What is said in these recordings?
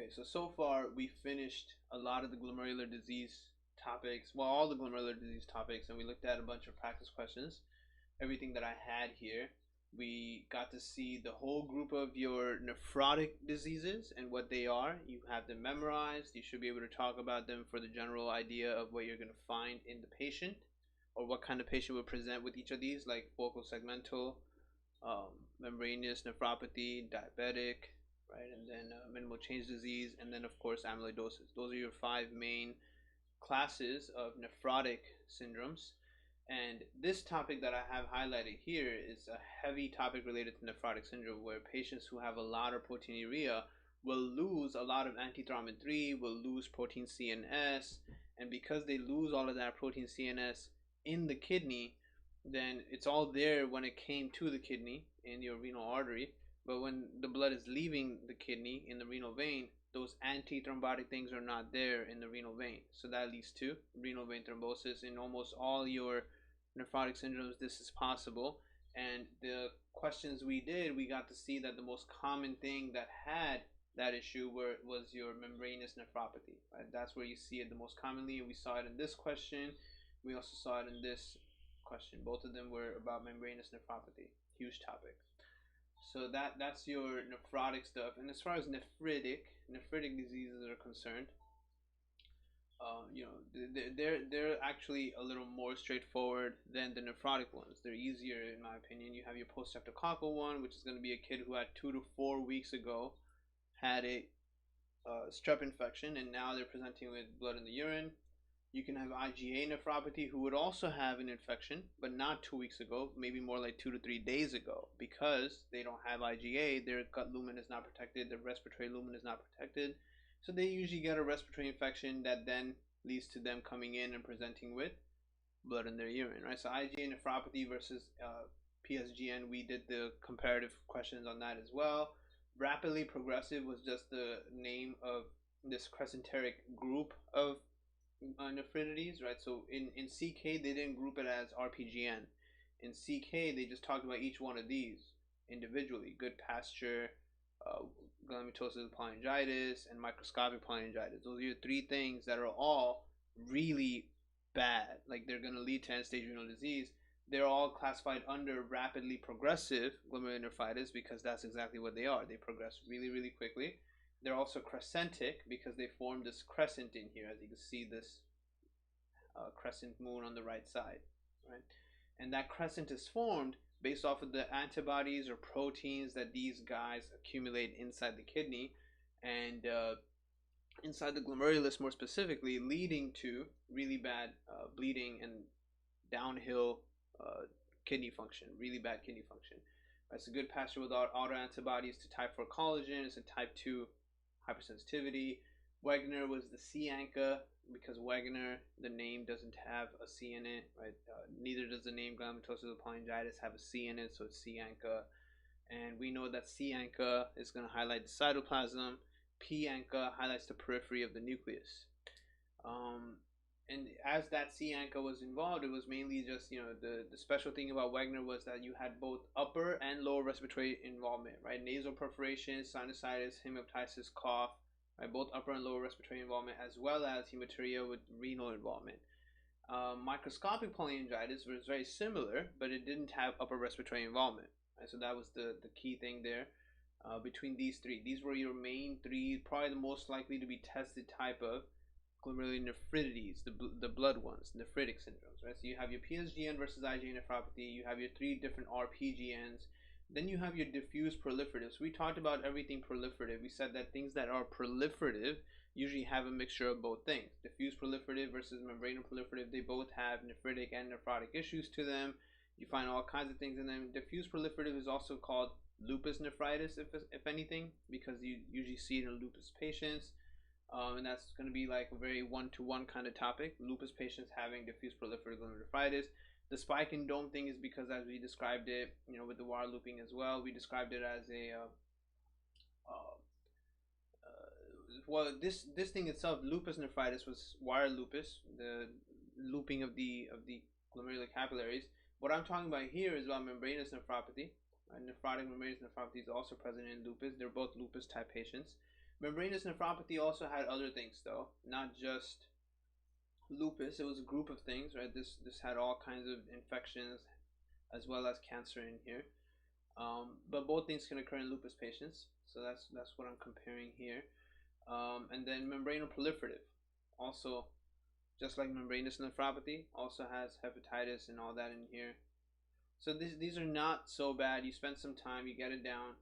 Okay, so far we finished a lot of the glomerular disease topics, well, all the glomerular disease topics, and we looked at a bunch of practice questions, everything that I had here. We got to see the whole group of your nephrotic diseases and what they are. You have them memorized. You should be able to talk about them for the general idea of what you're going to find in the patient or what kind of patient will present with each of these, like focal segmental, membranous nephropathy, diabetic, right? And then minimal change disease, and then of course amyloidosis. Those are your five main classes of nephrotic syndromes. And this topic that I have highlighted here is a heavy topic related to nephrotic syndrome, where patients who have a lot of proteinuria will lose a lot of antithrombin 3, will lose protein CNS, and because they lose all of that protein CNS in the kidney, then it's all there when it came to the kidney in your renal artery. But when the blood is leaving the kidney in the renal vein, those antithrombotic things are not there in the renal vein. So that leads to renal vein thrombosis. In almost all your nephrotic syndromes, this is possible. And the questions we did, we got to see that the most common thing that had that issue was your membranous nephropathy. Right? That's where you see it the most commonly. We saw it in this question. We also saw it in this question. Both of them were about membranous nephropathy. Huge topic. So that's your nephrotic stuff. And as far as nephritic diseases are concerned, they're actually a little more straightforward than the nephrotic ones. They're easier in my opinion. You have your post-streptococcal one, which is going to be a kid who had 2 to 4 weeks ago had a strep infection, and now they're presenting with blood in the urine. You can have IgA nephropathy who would also have an infection, but not 2 weeks ago, maybe more like 2 to 3 days ago, because they don't have IgA, their gut lumen is not protected, their respiratory lumen is not protected. So they usually get a respiratory infection that then leads to them coming in and presenting with blood in their urine, right? So IgA nephropathy versus PSGN, we did the comparative questions on that as well. Rapidly progressive was just the name of this crescenteric group of nephritides, right? So in CK, they didn't group it as RPGN. In CK, they just talked about each one of these individually. Good pasture, glycomatous polyangiitis, and microscopic polyangiitis. Those are your three things that are all really bad. Like they're going to lead to end-stage renal disease. They're all classified under rapidly progressive glomerulonephritis because that's exactly what they are. They progress really, really quickly. They're also crescentic because they form this crescent in here, as you can see this crescent moon on the right side, right? And that crescent is formed based off of the antibodies or proteins that these guys accumulate inside the kidney and inside the glomerulus more specifically, leading to really bad bleeding and downhill kidney function, really bad kidney function. It's a good pasture without autoantibodies to type 4 collagen. It's a type 2 hypersensitivity. Wegener was the C ANCA because Wegener, the name doesn't have a C in it, right? Neither does the name glycomatous polyangiitis have a C in it, so it's C ANCA. And we know that C ANCA is going to highlight the cytoplasm. P ANCA highlights the periphery of the nucleus. And as that C ANCA was involved, it was mainly just, the special thing about Wegener was that you had both upper and lower respiratory involvement, right? Nasal perforation, sinusitis, hemoptysis, cough, right? Both upper and lower respiratory involvement, as well as hematuria with renal involvement. Microscopic polyangiitis was very similar, but it didn't have upper respiratory involvement, right? So that was the key thing there. Between these three, these were your main three, probably the most likely to be tested type of glomerular nephritides, the blood ones, nephritic syndromes, right? So you have your PSGN versus IgA nephropathy, you have your three different RPGNs, then you have your diffuse proliferative. So we talked about everything proliferative. We said that things that are proliferative usually have a mixture of both things. Diffuse proliferative versus membranous proliferative, they both have nephritic and nephrotic issues to them. You find all kinds of things in them. Diffuse proliferative is also called lupus nephritis, if anything, because you usually see it in lupus patients. And that's going to be like a very one-to-one kind of topic. Lupus patients having diffuse proliferative glomerulonephritis. The spike and dome thing is because, as we described it, with the wire looping as well, we described it as a well, this thing itself, lupus nephritis, was wire lupus, the looping of the glomerular capillaries. What I'm talking about here is about membranous nephropathy. Nephrotic membranous nephropathy is also present in lupus. They're both lupus type patients. Membranous nephropathy also had other things though, not just lupus. It was a group of things, right? This had all kinds of infections as well as cancer in here. But both things can occur in lupus patients, so that's what I'm comparing here. And then membranal proliferative, also just like membranous nephropathy, also has hepatitis and all that in here. So these are not so bad. You spend some time, you get it down,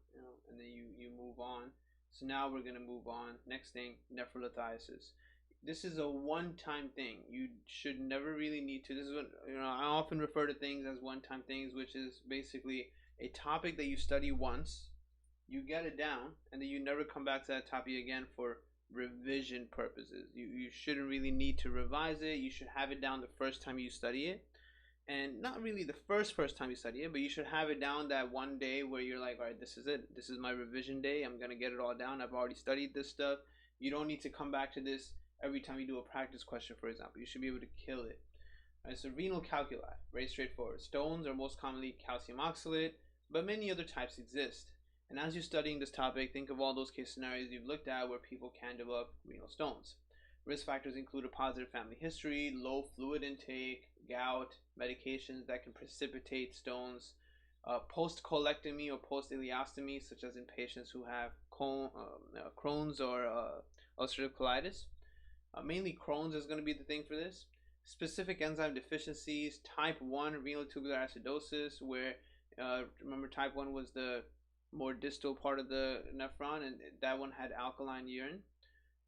and then you move on. So now we're gonna move on. Next thing, nephrolithiasis. This is a one-time thing. You should never really need to. This is what I often refer to things as one-time things, which is basically a topic that you study once, you get it down, and then you never come back to that topic again for revision purposes. You shouldn't really need to revise it. You should have it down the first time you study it, and not really the first time you study it, but you should have it down that one day where you're like, all right, this is it. This is my revision day. I'm gonna get it all down. I've already studied this stuff. You don't need to come back to this every time you do a practice question, for example. You should be able to kill it. All right, so renal calculi, very straightforward. Stones are most commonly calcium oxalate, but many other types exist. And as you're studying this topic, think of all those case scenarios you've looked at where people can develop renal stones. Risk factors include a positive family history, low fluid intake, gout, medications that can precipitate stones, post-colectomy or post-ileostomy, such as in patients who have Crohn's or ulcerative colitis. Mainly Crohn's is going to be the thing for this. Specific enzyme deficiencies, type 1 renal tubular acidosis, where remember type 1 was the more distal part of the nephron, and that one had alkaline urine.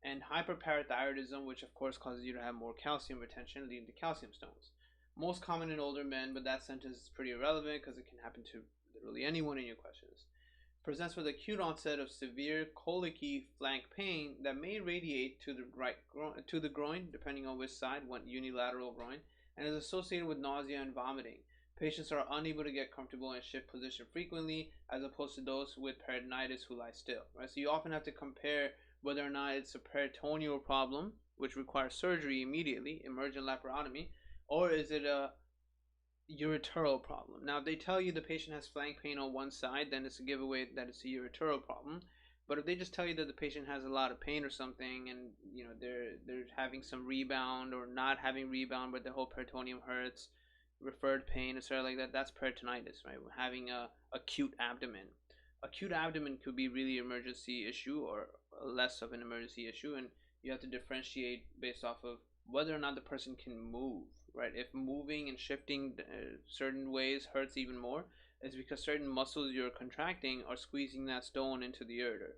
And hyperparathyroidism, which of course causes you to have more calcium retention, leading to calcium stones. Most common in older men, but that sentence is pretty irrelevant because it can happen to literally anyone in your questions. Presents with acute onset of severe colicky flank pain that may radiate to the groin, depending on which side, one unilateral groin, and is associated with nausea and vomiting. Patients are unable to get comfortable and shift position frequently, as opposed to those with peritonitis who lie still. Right, so you often have to compare whether or not it's a peritoneal problem, which requires surgery immediately, emergent laparotomy, or is it a ureteral problem. Now, if they tell you the patient has flank pain on one side, then it's a giveaway that it's a ureteral problem. But if they just tell you that the patient has a lot of pain or something, and they're having some rebound or not having rebound, but the whole peritoneum hurts, referred pain, etc., like that, that's peritonitis, right? We're having a acute abdomen. Acute abdomen could be really emergency issue or less of an emergency issue, and you have to differentiate based off of whether or not the person can move, right? If moving and shifting certain ways hurts even more, it's because certain muscles you're contracting are squeezing that stone into the ureter.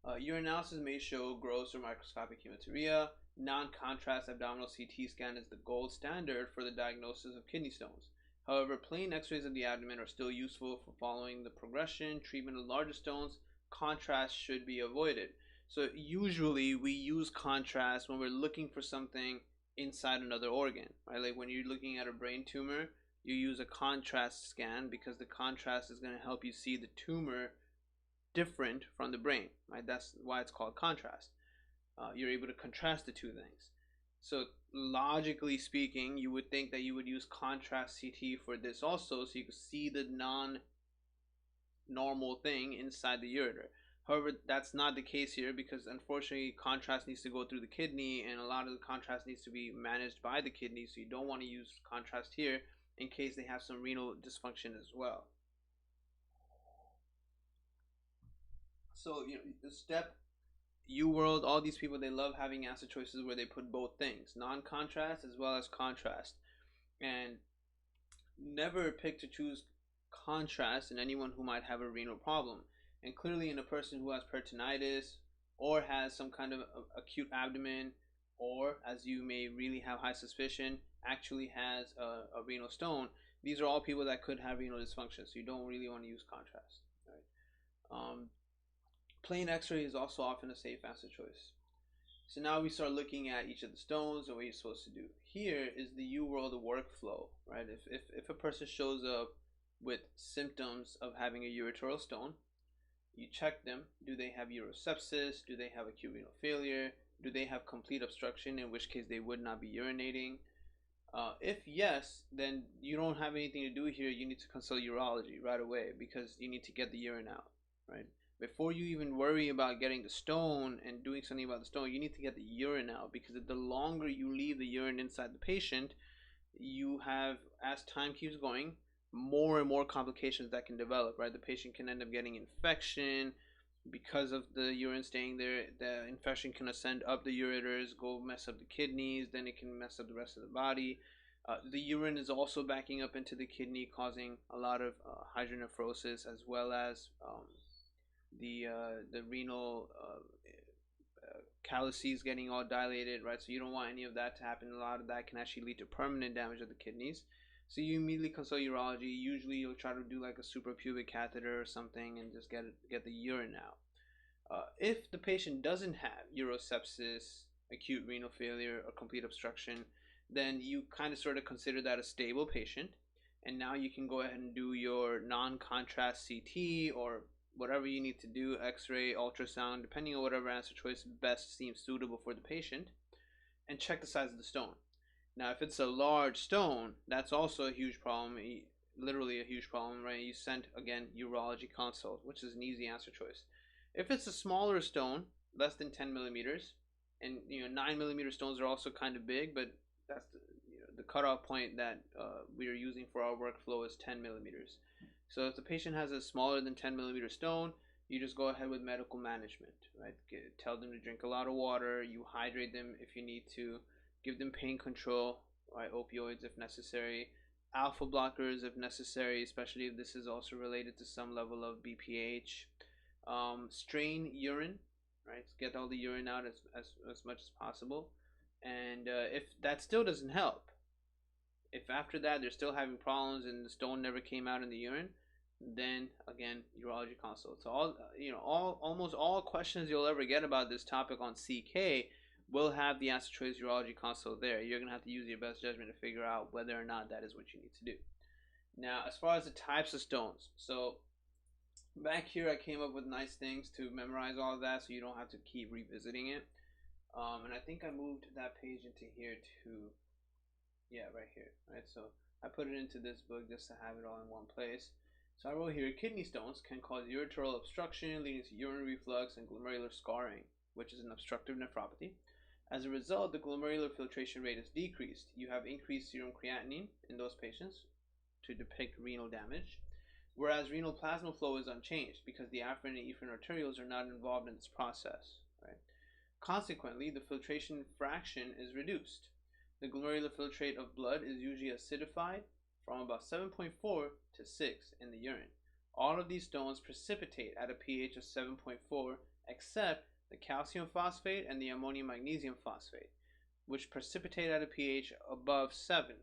Urinalysis may show gross or microscopic hematuria. Non-contrast abdominal CT scan is the gold standard for the diagnosis of kidney stones. However, plain x-rays of the abdomen are still useful for following the progression. Treatment of larger stones, contrast should be avoided. So usually we use contrast when we're looking for something inside another organ, right? Like when you're looking at a brain tumor, you use a contrast scan because the contrast is going to help you see the tumor different from the brain, right? That's why it's called contrast. You're able to contrast the two things. So logically speaking, you would think that you would use contrast CT for this also, so you could see the non-normal thing inside the ureter. However, that's not the case here because unfortunately contrast needs to go through the kidney, and a lot of the contrast needs to be managed by the kidney, so you don't want to use contrast here in case they have some renal dysfunction as well. So the step UWorld, all these people, they love having answer choices where they put both things, non-contrast as well as contrast, and never pick to choose contrast in anyone who might have a renal problem. And clearly in a person who has peritonitis or has some kind of acute abdomen, or as you may really have high suspicion, actually has a renal stone, these are all people that could have renal dysfunction, so you don't really want to use contrast, right? Plain x-ray is also often a safe answer choice. So now we start looking at each of the stones and what you're supposed to do. Here is the UWorld workflow, right? If a person shows up with symptoms of having a ureteral stone, you check them. Do they have urosepsis? Do they have acute renal failure? Do they have complete obstruction, in which case they would not be urinating? If yes, then you don't have anything to do here. You need to consult urology right away because you need to get the urine out, right? before you even worry about getting the stone and doing something about the stone, you need to get the urine out, because the longer you leave the urine inside the patient, you have, as time keeps going, more and more complications that can develop, right? The patient can end up getting infection because of the urine staying there. The infection can ascend up the ureters, go mess up the kidneys, then it can mess up the rest of the body. The urine is also backing up into the kidney, causing a lot of hydronephrosis, as well as the renal calyces getting all dilated, right? So you don't want any of that to happen. A lot of that can actually lead to permanent damage of the kidneys. So you immediately consult urology. Usually you'll try to do like a suprapubic catheter or something and just get the urine out. If the patient doesn't have urosepsis, acute renal failure, or complete obstruction, then you kind of sort of consider that a stable patient, and now you can go ahead and do your non-contrast CT or whatever you need to do, x-ray, ultrasound, depending on whatever answer choice best seems suitable for the patient, and check the size of the stone. Now, if it's a large stone, that's also a huge problem, literally a huge problem, right? You send, again, urology consult, which is an easy answer choice. If it's a smaller stone, less than 10 millimeters, and 9 millimeter stones are also kind of big, but that's the cutoff point that we are using for our workflow is 10 millimeters. So if the patient has a smaller than 10 millimeter stone, you just go ahead with medical management, right? Tell them to drink a lot of water. You hydrate them if you need to. Give them pain control, right? Opioids if necessary. Alpha blockers if necessary, especially if this is also related to some level of BPH. Strain urine, right? Get all the urine out as much as possible. And if that still doesn't help, if after that they're still having problems and the stone never came out in the urine, then again, urology consult. So almost all questions you'll ever get about this topic on CK will have the answer choice urology consult there. You're gonna have to use your best judgment to figure out whether or not that is what you need to do. Now, as far as the types of stones, so back here I came up with nice things to memorize all of that, so you don't have to keep revisiting it. And I think I moved that page into here too. Yeah, right here, right? So I put it into this book just to have it all in one place. So I wrote here, kidney stones can cause ureteral obstruction, leading to urinary reflux and glomerular scarring, which is an obstructive nephropathy. As a result, the glomerular filtration rate is decreased. You have increased serum creatinine in those patients to depict renal damage, whereas renal plasma flow is unchanged because the afferent and efferent arterioles are not involved in this process, right? Consequently, the filtration fraction is reduced. The glomerular filtrate of blood is usually acidified from about 7.4 to 6 in the urine. All of these stones precipitate at a pH of 7.4 except the calcium phosphate and the ammonium magnesium phosphate, which precipitate at a pH above 7.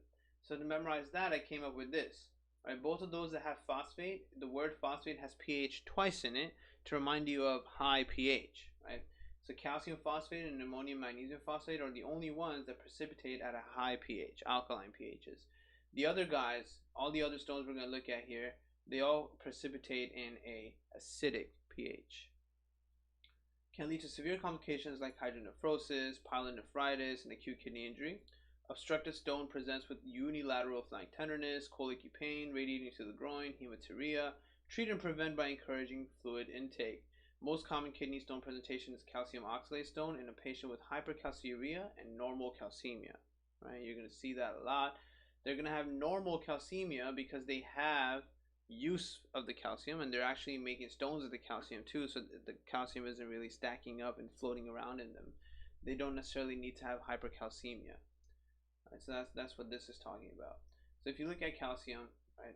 So to memorize that, I came up with this. Right, both of those that have phosphate, the word phosphate has pH twice in it to remind you of high pH, right? So calcium phosphate and ammonium magnesium phosphate are the only ones that precipitate at a high pH, alkaline pHs. The other guys, all the other stones we're going to look at here, they all precipitate in a acidic pH. Can lead to severe complications like hydronephrosis, pyelonephritis, and acute kidney injury. Obstructive stone presents with unilateral flank tenderness, colicky pain radiating to the groin, hematuria. Treat and prevent by encouraging fluid intake. Most common kidney stone presentation is calcium oxalate stone in a patient with hypercalciuria and normal calcemia. Right, you're going to see that a lot. They're going to have normal calcemia because they have use of the calcium, and they're actually making stones of the calcium too, so the calcium isn't really stacking up and floating around in them. They don't necessarily need to have hypercalcemia. Right, so that's what this is talking about. So if you look at calcium, right,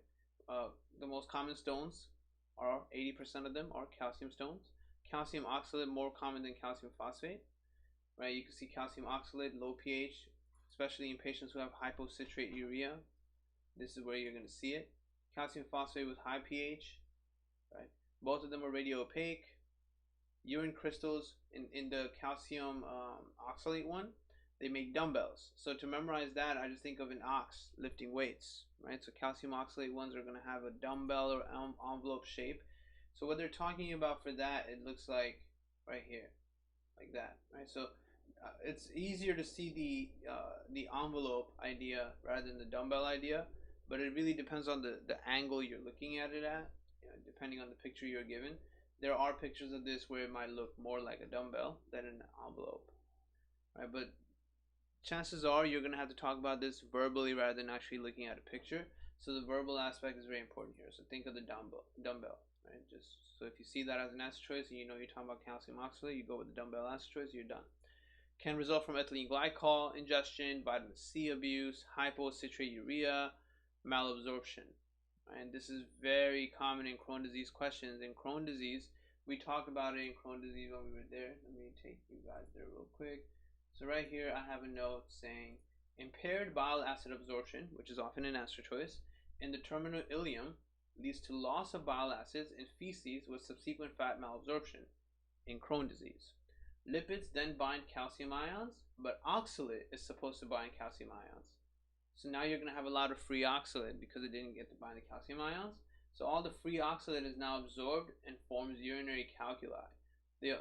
the most common stones are 80% of them are calcium stones. Calcium oxalate more common than calcium phosphate. Right, you can see calcium oxalate, low pH, especially in patients who have hypocitrate urea. This is where you're going to see it. Calcium phosphate with high pH. Right, both of them are radiopaque. Urine crystals in the calcium oxalate one, they make dumbbells. So to memorize that, I just think of an ox lifting weights, right? So calcium oxalate ones are going to have a dumbbell or envelope shape. So what they're talking about for that, it looks like right here, like that, right? So it's easier to see the envelope idea rather than the dumbbell idea, but it really depends on the angle you're looking at it at, depending on the picture you're given. There are pictures of this where it might look more like a dumbbell than an envelope, right? But chances are you're going to have to talk about this verbally rather than actually looking at a picture. So the verbal aspect is very important here. So think of the dumbbell, right? Just so if you see that as an answer choice and you know you're talking about calcium oxalate, you go with the dumbbell answer choice, you're done. Can result from ethylene glycol ingestion, vitamin C abuse, hypocitrate malabsorption. And this is very common in Crohn's disease questions. In Crohn's disease, we talked about it in Crohn's disease when we were there. Let me take you guys there real quick. So right here, I have a note saying impaired bile acid absorption, which is often an answer choice, in the terminal ileum leads to loss of bile acids in feces with subsequent fat malabsorption in Crohn's disease. Lipids then bind calcium ions, but oxalate is supposed to bind calcium ions. So now you're going to have a lot of free oxalate because it didn't get to bind the calcium ions. So all the free oxalate is now absorbed and forms urinary calculi. The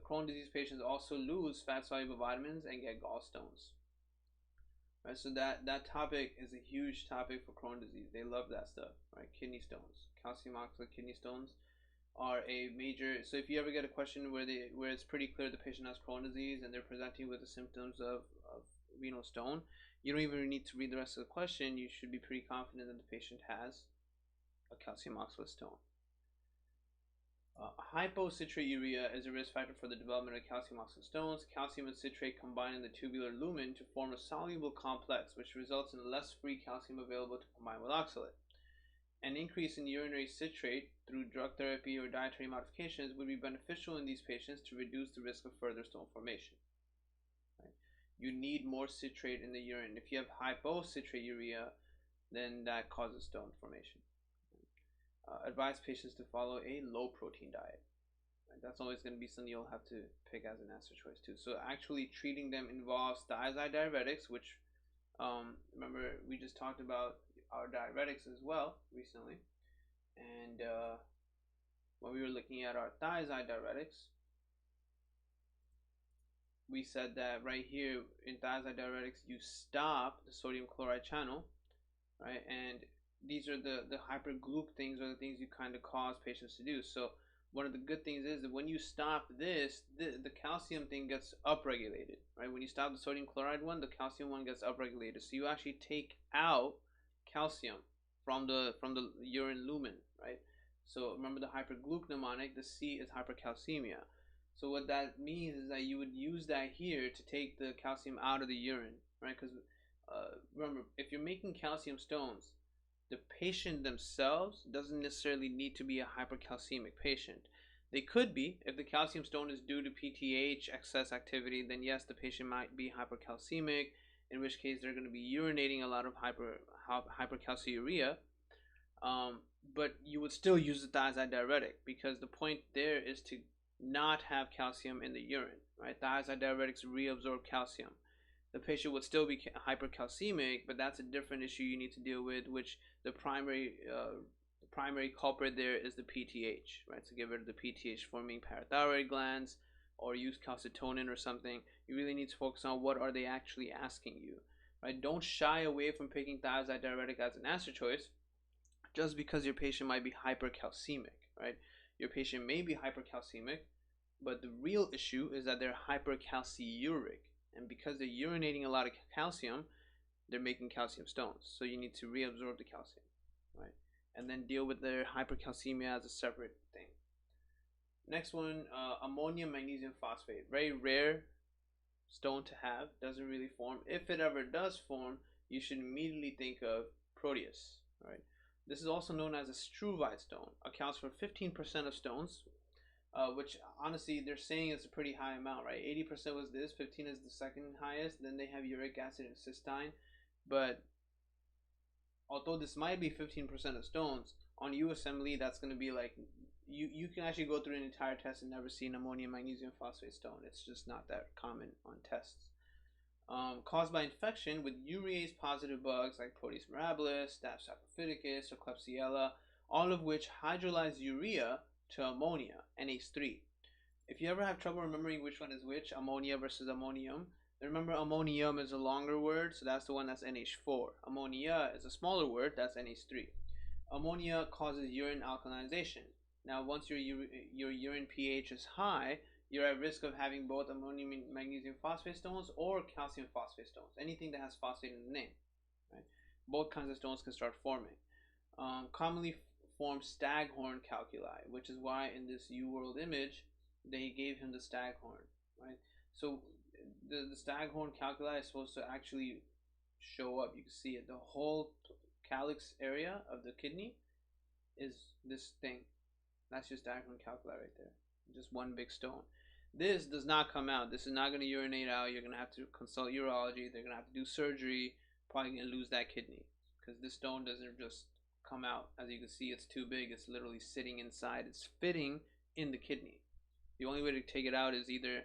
Crohn's disease patients also lose fat-soluble vitamins and get gallstones. Right, so that topic is a huge topic for Crohn's disease. They love that stuff, right? Kidney stones, calcium oxalate kidney stones are a major. So if you ever get a question where it's pretty clear the patient has Crohn's disease and they're presenting with the symptoms of renal stone, you don't even need to read the rest of the question. You should be pretty confident that the patient has a calcium oxalate stone. Hypocitrate is a risk factor for the development of calcium oxalate stones. Calcium and citrate combine in the tubular lumen to form a soluble complex, which results in less free calcium available to combine with oxalate. An increase in urinary citrate through drug therapy or dietary modifications would be beneficial in these patients to reduce the risk of further stone formation. Right? You need more citrate in the urine. If you have hypocitrate, then that causes stone formation. Advise patients to follow a low protein diet. Right? That's always going to be something you'll have to pick as an answer choice too. So actually treating them involves thiazide diuretics, which remember we just talked about our diuretics as well recently, and when we were looking at our thiazide diuretics, we said that right here in thiazide diuretics you stop the sodium chloride channel, right? And these are the hypergluc things, are the things you kind of cause patients to do. So one of the good things is that when you stop this, the calcium thing gets upregulated, right? When you stop the sodium chloride one, the calcium one gets upregulated. So you actually take out calcium from the urine lumen, right? So remember the hypergluc mnemonic, the C is hypercalcemia. So what that means is that you would use that here to take the calcium out of the urine, right? Because remember, if you're making calcium stones, the patient themselves doesn't necessarily need to be a hypercalcemic patient. They could be. If the calcium stone is due to PTH excess activity, then yes, the patient might be hypercalcemic, in which case they're going to be urinating a lot of hypercalciuria. But you would still use the thiazide diuretic because the point there is to not have calcium in the urine, right? Thiazide diuretics reabsorb calcium. The patient would still be hypercalcemic, but that's a different issue you need to deal with, which the primary culprit there is the PTH, right? So get rid of the PTH forming parathyroid glands or use calcitonin or something. You really need to focus on what are they actually asking you, right? Don't shy away from picking thiazide diuretic as an answer choice just because your patient might be hypercalcemic, right? Your patient may be hypercalcemic, but the real issue is that they're hypercalciuric. And because they're urinating a lot of calcium, they're making calcium stones. So you need to reabsorb the calcium, right? And then deal with their hypercalcemia as a separate thing. Next one, ammonium magnesium phosphate. Very rare stone to have. Doesn't really form. If it ever does form, you should immediately think of Proteus, right? This is also known as a struvite stone. Accounts for 15% of stones, which honestly they're saying it's a pretty high amount, right? 80% was this, 15 is the second highest. Then they have uric acid and cystine. But although this might be 15% of stones, on USMLE that's going to be like, you can actually go through an entire test and never see an ammonium magnesium phosphate stone. It's just not that common on tests. Caused by infection with urease positive bugs like Proteus mirabilis, Staph saprophyticus, or Klebsiella, all of which hydrolyze urea to ammonia, NH3. If you ever have trouble remembering which one is which, ammonia versus ammonium, remember ammonium is a longer word, so that's the one that's NH4. Ammonia is a smaller word, that's NH3. Ammonia causes urine alkalinization. Now, once your urine pH is high, you're at risk of having both ammonium magnesium phosphate stones or calcium phosphate stones. Anything that has phosphate in the name, right? Both kinds of stones can start forming. Commonly form staghorn calculi, which is why in this U-World image they gave him the staghorn, right? So the staghorn calculi is supposed to actually show up. You can see it. The whole calyx area of the kidney is this thing. That's your staghorn calculi right there. Just one big stone. This does not come out. This is not going to urinate out. You're going to have to consult urology. They're going to have to do surgery. Probably going to lose that kidney because this stone doesn't just come out. As you can see, it's too big. It's literally sitting inside. It's fitting in the kidney. The only way to take it out is either,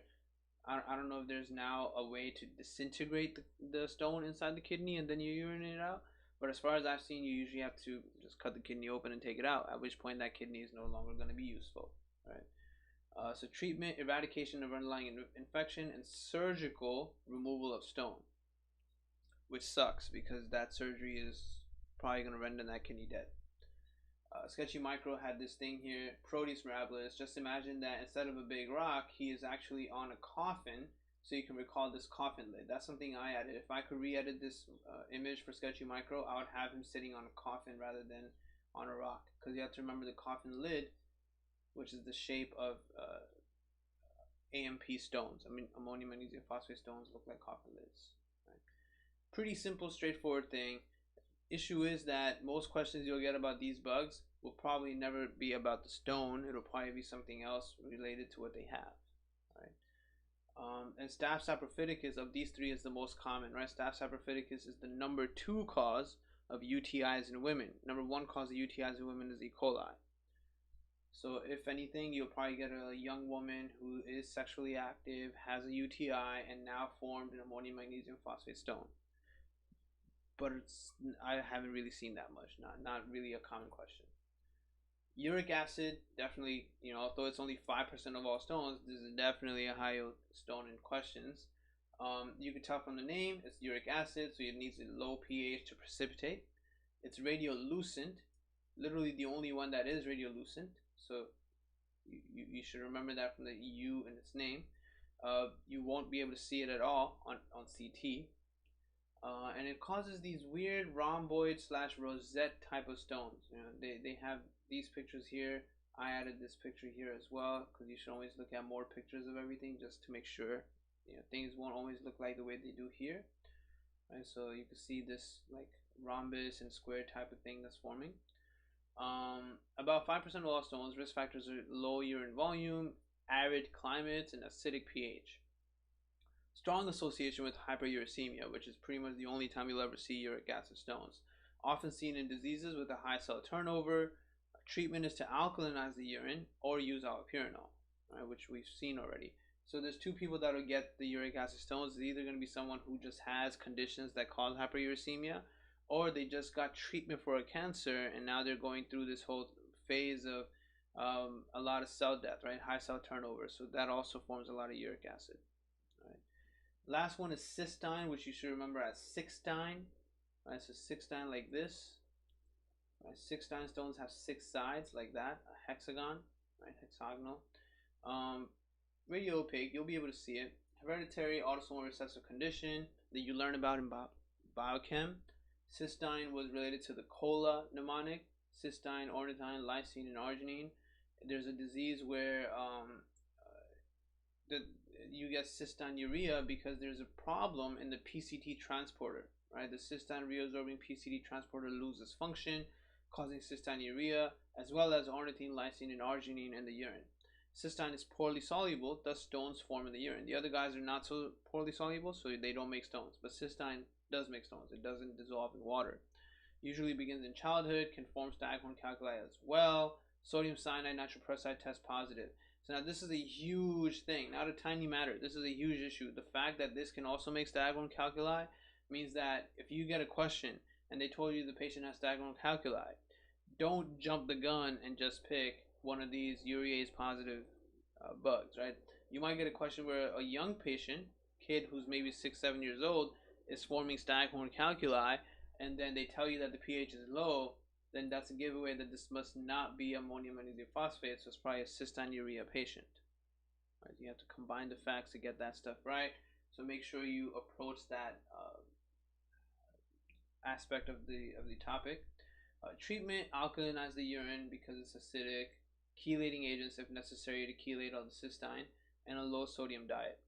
I don't know if there's now a way to disintegrate the stone inside the kidney and then you urinate it out. But as far as I've seen, you usually have to just cut the kidney open and take it out, at which point that kidney is no longer going to be useful. Right? So treatment, eradication of underlying infection, and surgical removal of stone, which sucks because that surgery is probably going to render that kidney dead. Sketchy Micro had this thing here, Proteus mirabilis. Just imagine that instead of a big rock, he is actually on a coffin, so you can recall this coffin lid. That's something I added. If I could re-edit this image for Sketchy Micro, I would have him sitting on a coffin rather than on a rock, because you have to remember the coffin lid, which is the shape of AMP stones. I mean, ammonium magnesium phosphate stones look like coffin lids. Right? Pretty simple, straightforward thing. Issue is that most questions you'll get about these bugs will probably never be about the stone. It'll probably be something else related to what they have. Right? And Staph saprophyticus of these three is the most common. Right? Staph saprophyticus is the number 2 cause of UTIs in women. Number 1 cause of UTIs in women is E. coli. So if anything, you'll probably get a young woman who is sexually active, has a UTI, and now formed an ammonium magnesium phosphate stone. But I haven't really seen that much. Not really a common question. Uric acid, definitely, although it's only 5% of all stones, this is definitely a high stone in questions. You can tell from the name, it's uric acid, so it needs a low pH to precipitate. It's radiolucent, literally the only one that is radiolucent. So you should remember that from the U in its name. You won't be able to see it at all on CT. And it causes these weird rhomboid / rosette type of stones. They have these pictures here. I added this picture here as well because you should always look at more pictures of everything just to make sure things won't always look like the way they do here. Right, so you can see this like rhombus and square type of thing that's forming. About 5% of all stones. Risk factors are low urine volume, arid climates, and acidic pH. Strong association with hyperuricemia, which is pretty much the only time you'll ever see uric acid stones. Often seen in diseases with a high cell turnover. Treatment is to alkalinize the urine or use allopurinol, right, which we've seen already. So there's 2 people that will get the uric acid stones. It's either going to be someone who just has conditions that cause hyperuricemia, or they just got treatment for a cancer and now they're going through this whole phase of a lot of cell death, right? High cell turnover. So that also forms a lot of uric acid. Right? Last one is cystine, which you should remember as sixtine. Right? So sixtine like this. Right? Sixtine stones have 6 sides like that, a hexagon, right? Hexagonal. Radiopaque, you'll be able to see it. Hereditary autosomal recessive condition that you learn about in biochem. Cystine was related to the cola mnemonic, cystine, ornithine, lysine, and arginine. There's a disease where you get cystinuria because there's a problem in the PCT transporter, right? The cystine reabsorbing PCT transporter loses function, causing cystinuria, as well as ornithine, lysine, and arginine in the urine. Cystine is poorly soluble, thus stones form in the urine. The other guys are not so poorly soluble, so they don't make stones. But cystine does make stones. It doesn't dissolve in water. Usually begins in childhood, can form staghorn calculi as well. Sodium cyanide nitroprusside test positive. So now this is a huge thing, not a tiny matter. This is a huge issue. The fact that this can also make staghorn calculi means that if you get a question and they told you the patient has staghorn calculi, don't jump the gun and just pick one of these urease positive bugs, right? You might get a question where a young patient, kid who's maybe 6-7 years old, is forming staghorn calculi, and then they tell you that the pH is low, then that's a giveaway that this must not be ammonium magnesium-phosphate, so it's probably a cystinuria patient. Right? You have to combine the facts to get that stuff right. So make sure you approach that aspect of the topic. Treatment: alkalinize the urine because it's acidic. Chelating agents if necessary to chelate all the cystine, and a low sodium diet.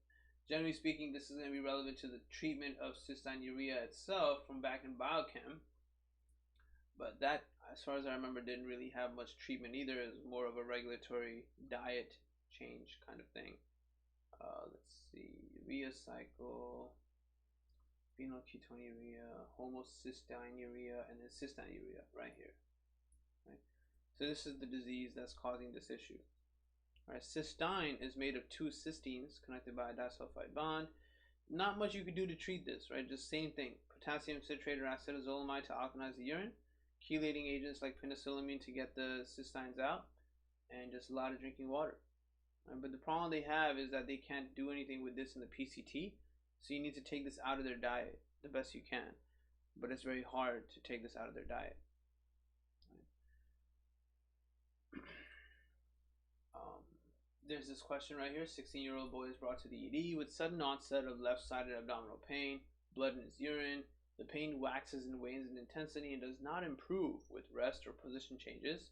Generally speaking, this is going to be relevant to the treatment of cystinuria itself from back in biochem, but that, as far as I remember, didn't really have much treatment either. It was more of a regulatory diet change kind of thing. Let's see, urea cycle, phenylketonuria, homocystinuria, and then cystinuria right here. Right? So this is the disease that's causing this issue. All right, cystine is made of two cysteines connected by a disulfide bond. Not much you could do to treat this, right? Just same thing. Potassium citrate or acetazolamide to alkalinize the urine. Chelating agents like penicillamine to get the cystines out. And just a lot of drinking water. Right? But the problem they have is that they can't do anything with this in the PCT. So you need to take this out of their diet the best you can. But it's very hard to take this out of their diet. There's this question right here. 16-year-old boy is brought to the ED with sudden onset of left-sided abdominal pain, blood in his urine. The pain waxes and wanes in intensity and does not improve with rest or position changes.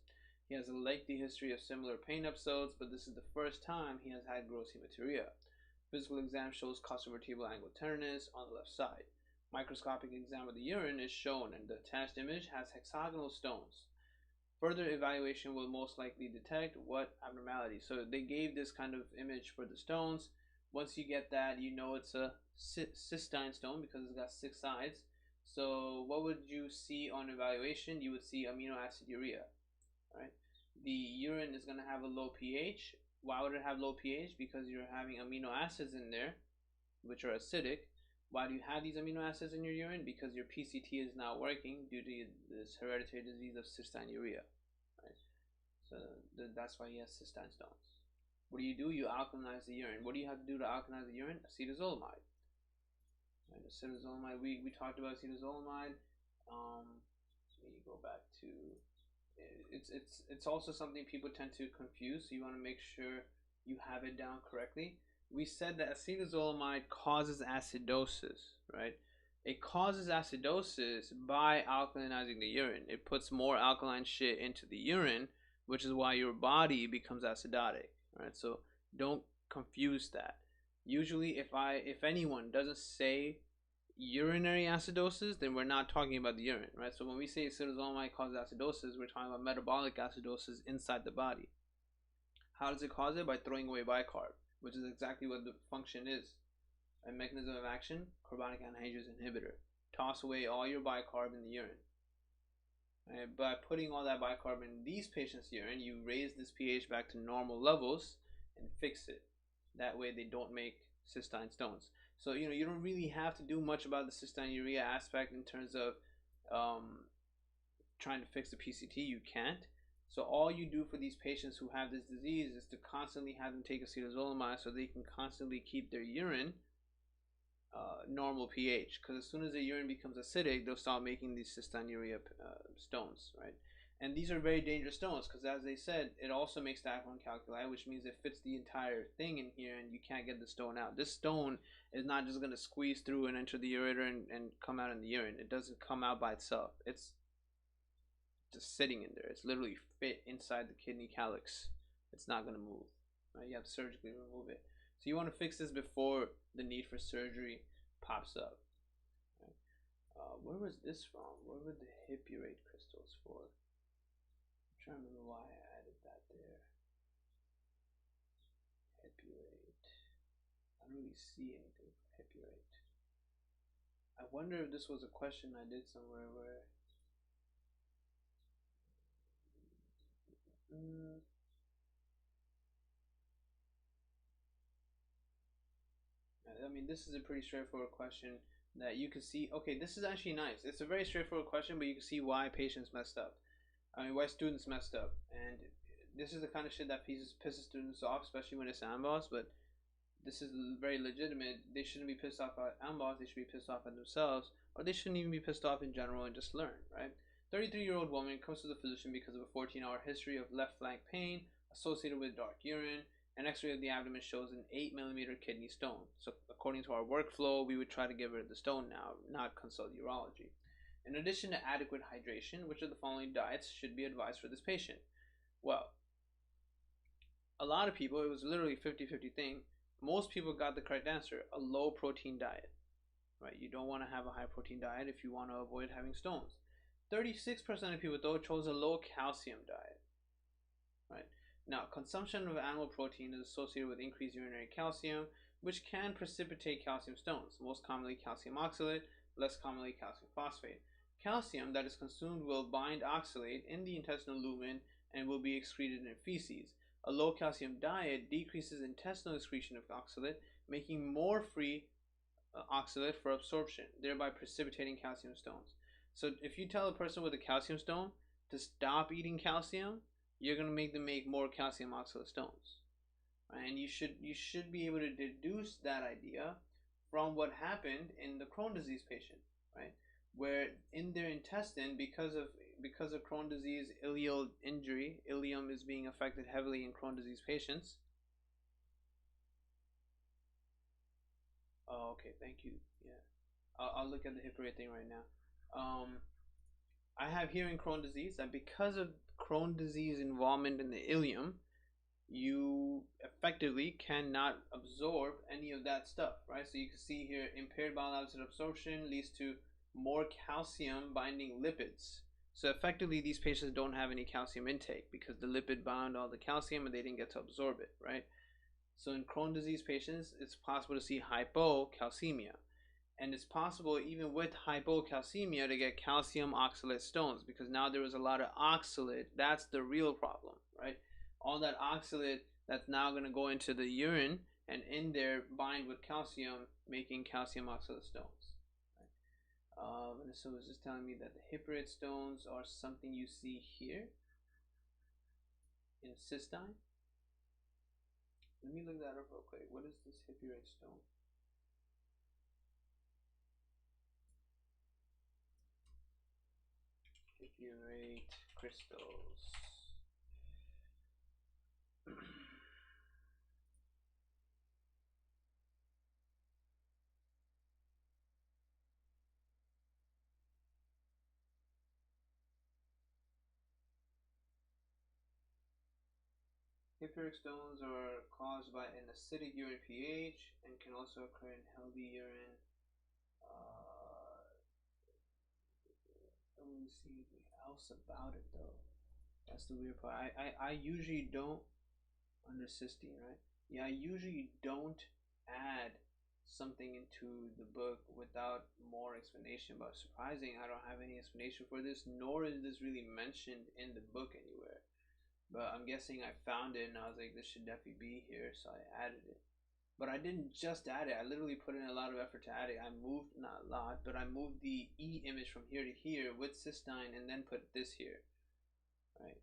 He has a lengthy history of similar pain episodes, but this is the first time he has had gross hematuria. Physical exam shows costovertebral angle tenderness on the left side. Microscopic exam of the urine is shown, and the attached image has hexagonal stones. Further evaluation will most likely detect what abnormality. So they gave this kind of image for the stones. Once you get that, you know it's a cystine stone because it's got 6 sides. So what would you see on evaluation? You would see amino acid urea. Right? The urine is going to have a low pH. Why would it have low pH? Because you're having amino acids in there, which are acidic. Why do you have these amino acids in your urine? Because your PCT is not working due to this hereditary disease of cystinuria. Right? So that's why he has cystine stones. What do? You alkalinize the urine. What do you have to do to alkalinize the urine? Acetazolamide. Right? Acetazolamide. We talked about acetazolamide. Let me go back to. It's also something people tend to confuse. So you want to make sure you have it down correctly. We said that acetazolamide causes acidosis, right? It causes acidosis by alkalinizing the urine. It puts more alkaline shit into the urine, which is why your body becomes acidotic, right? So don't confuse that. Usually, if anyone doesn't say urinary acidosis, then we're not talking about the urine, right? So when we say acetazolamide causes acidosis, we're talking about metabolic acidosis inside the body. How does it cause it? By throwing away bicarb, which is exactly what the function is. A mechanism of action, carbonic anhydrase inhibitor. Toss away all your bicarb in the urine. Right? By putting all that bicarb in these patients' urine, you raise this pH back to normal levels and fix it. That way they don't make cystine stones. So you don't really have to do much about the cystinuria aspect in terms of trying to fix the PCT. You can't. So all you do for these patients who have this disease is to constantly have them take acetazolamide so they can constantly keep their urine normal pH. Because as soon as the urine becomes acidic, they'll start making these cystinuria stones, right? And these are very dangerous stones because, as they said, it also makes diaphragm calculi, which means it fits the entire thing in here and you can't get the stone out. This stone is not just going to squeeze through and enter the ureter and come out in the urine. It doesn't come out by itself. It's just sitting in there. It's literally fit inside the kidney calyx. It's not going to move. Right? You have to surgically remove it. So you want to fix this before the need for surgery pops up. Right? Where was this from? Where were the hippurate crystals for? I'm trying to remember why I added that there. Hippurate. I don't really see anything for hippurate. I wonder if this was a question I did somewhere where I mean, this is a pretty straightforward question that you can see. Okay, this is actually nice. It's a very straightforward question, but you can see why patients messed up. I mean, why students messed up. And this is the kind of shit that pisses students off, especially when it's AMBOSS, but this is very legitimate. They shouldn't be pissed off at AMBOSS. They should be pissed off at themselves, or they shouldn't even be pissed off in general and just learn, right? 33-year-old woman comes to the physician because of a 14-hour history of left flank pain associated with dark urine. An x-ray of the abdomen shows an 8 millimeter kidney stone. So according to our workflow, we would try to get rid of the stone now, not consult urology. In addition to adequate hydration, which of the following diets should be advised for this patient? Well, a lot of people, it was literally 50-50 thing. Most people got the correct answer, a low protein diet. Right? You don't want to have a high protein diet if you want to avoid having stones. 36% of people though chose a low calcium diet. Right? Now, consumption of animal protein is associated with increased urinary calcium, which can precipitate calcium stones, most commonly calcium oxalate, less commonly calcium phosphate. Calcium that is consumed will bind oxalate in the intestinal lumen and will be excreted in feces. A low calcium diet decreases intestinal excretion of oxalate, making more free oxalate for absorption, thereby precipitating calcium stones. So if you tell a person with a calcium stone to stop eating calcium, you're going to make them make more calcium oxalate stones. Right? And you should be able to deduce that idea from what happened in the Crohn's disease patient, right? Where in their intestine, because of Crohn's disease ileal injury, ileum is being affected heavily in Crohn's disease patients. Oh, okay, thank you. Yeah, I'll look at the hip rate thing right now. I have here in Crohn's disease that because of Crohn's disease involvement in the ileum, you effectively cannot absorb any of that stuff, right? So you can see here impaired bile acid absorption leads to more calcium binding lipids. So effectively these patients don't have any calcium intake because the lipid bound all the calcium and they didn't get to absorb it, right? So in Crohn's disease patients, it's possible to see hypocalcemia. And it's possible even with hypocalcemia to get calcium oxalate stones because now there was a lot of oxalate. That's the real problem, right? All that oxalate that's now going to go into the urine and in there bind with calcium, making calcium oxalate stones. Right? And so it's just telling me that the Hipparite stones are something you see here in cystine. Let me look that up real quick. What is this Hipparite stone? Hipparite crystals. Hipparite stones are caused by an acidic urine pH and can also occur in healthy urine. I don't really see anything else about it though. That's the weird part. I usually don't, under cysteine, right? Yeah, I usually don't add something into the book without more explanation, but surprising I don't have any explanation for this, nor is this really mentioned in the book anywhere. But I'm guessing I found it and I was like, this should definitely be here, so I added it. But I didn't just add it, I literally put in a lot of effort to add it. I moved, not a lot, but I moved the E image from here to here with cystine and then put this here, right?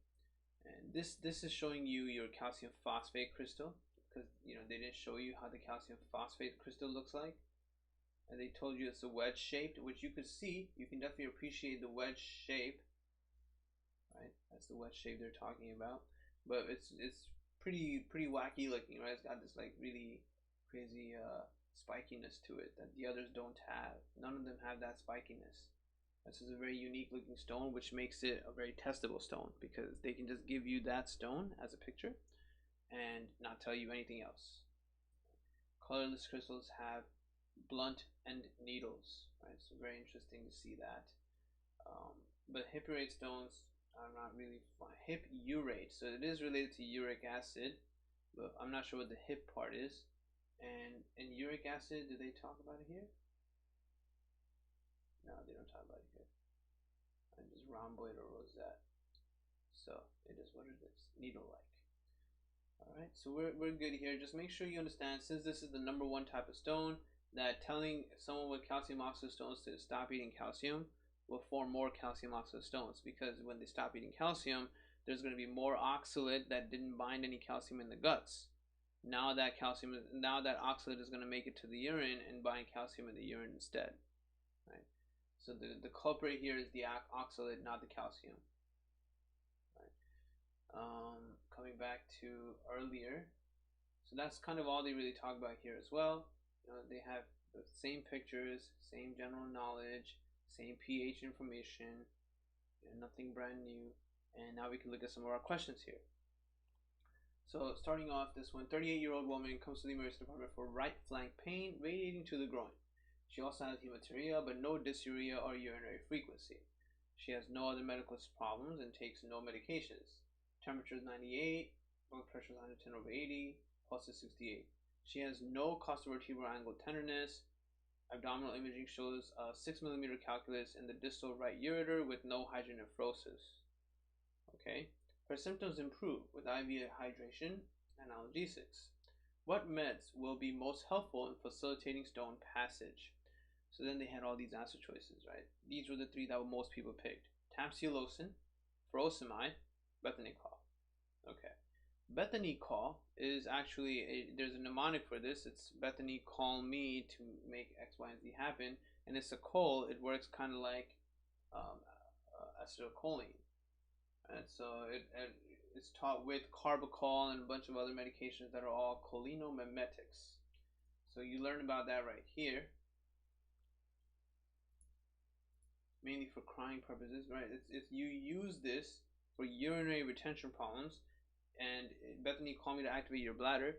And this is showing you your calcium phosphate crystal, because they didn't show you how the calcium phosphate crystal looks like, and they told you it's a wedge shaped, which you could see. You can definitely appreciate the wedge shape, right? That's the wedge shape they're talking about, but it's pretty wacky looking, right? It's got this like really crazy spikiness to it that the others don't have. None of them have that spikiness. This is a very unique looking stone, which makes it a very testable stone because they can just give you that stone as a picture and not tell you anything else. Colorless crystals have blunt end needles, right? So very interesting to see that. But Hipparite stones are not really fun. Hipurate, so it is related to uric acid, but I'm not sure what the hip part is. And in uric acid, do they talk about it here? No, they don't talk about it here. And just rhomboid or rosette. So it is what it is, needle-like. All right, so we're good here. Just make sure you understand, since this is the #1 type of stone, that telling someone with calcium oxalate stones to stop eating calcium will form more calcium oxalate stones, because when they stop eating calcium, there's going to be more oxalate that didn't bind any calcium in the guts. Now that oxalate is going to make it to the urine and bind calcium in the urine instead, right? So the culprit here is the oxalate, not the calcium. Right? Coming back to earlier, so that's kind of all they really talk about here as well. They have the same pictures, same general knowledge, same pH information, nothing brand new. And now we can look at some of our questions here. So starting off, this one, 38-year-old woman comes to the emergency department for right flank pain radiating to the groin. She also has hematuria, but no dysuria or urinary frequency. She has no other medical problems and takes no medications. Temperature is 98, blood pressure is 110/80, pulse is 68. She has no costovertebral angle tenderness. Abdominal imaging shows a 6mm calculus in the distal right ureter with no hydronephrosis. Okay, her symptoms improve with IV hydration and analgesics. What meds will be most helpful in facilitating stone passage? So then they had all these answer choices, right? These were the three that most people picked: tamsulosin, furosemide, bethanechol. Okay, bethanechol is actually there's a mnemonic for this. It's Bethany call me to make X, Y, and Z happen, and it's a col. It works kind of like acetylcholine, and so it's taught with carbachol and a bunch of other medications that are all cholinomimetics. So you learn about that right here, mainly for crying purposes, right? It's you use this for urinary retention problems, and Bethany called me to activate your bladder.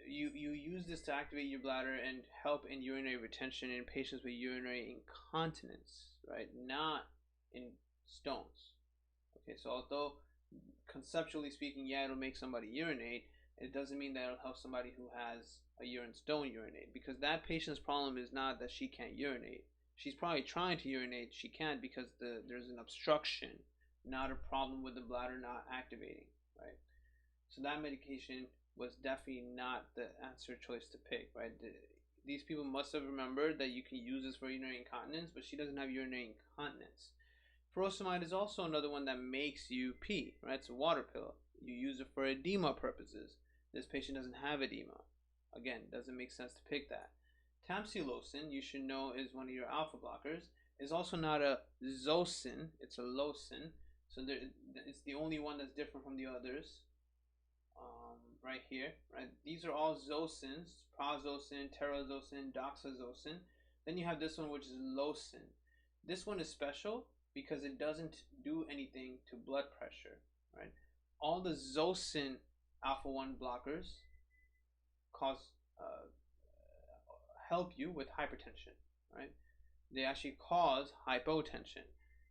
You use this to activate your bladder and help in urinary retention in patients with urinary incontinence, right? Not in stones. Okay, so although conceptually speaking, yeah, it'll make somebody urinate, it doesn't mean that it'll help somebody who has a urine stone urinate, because that patient's problem is not that she can't urinate. She's probably trying to urinate, she can't because there's an obstruction, not a problem with the bladder not activating, right? So that medication was definitely not the answer choice to pick, right? These people must have remembered that you can use this for urinary incontinence, but she doesn't have urinary incontinence. Furosemide is also another one that makes you pee, right? It's a water pill. You use it for edema purposes. This patient doesn't have edema. Again, doesn't make sense to pick that. Tamsulosin, you should know, is one of your alpha blockers. It's also not a Zosyn, it's a Losin. So it's the only one that's different from the others. Right here, right? These are all Zosins: prazosin, terazosin, doxazosin. Then you have this one, which is Losin. This one is special because it doesn't do anything to blood pressure, right? All the Zosyn alpha 1 blockers cause help you with hypertension, right? They actually cause hypotension.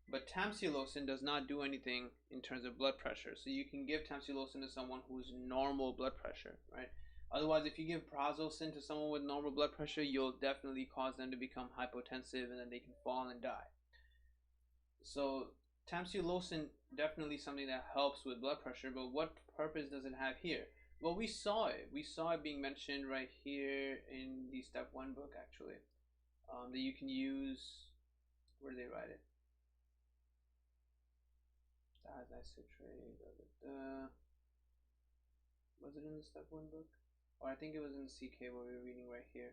But tamsulosin does not do anything in terms of blood pressure. So you can give tamsulosin to someone who's normal blood pressure, right? Otherwise, if you give prazosin to someone with normal blood pressure, you'll definitely cause them to become hypotensive and then they can fall and die. So tamsulosin definitely something that helps with blood pressure, but what purpose does it have here? Well, we saw it. We saw it being mentioned right here in the step 1 book, actually, that you can use. Where do they write it? Diazoxide. Was it in the step 1 book? Or I think it was in the CK what we were reading right here.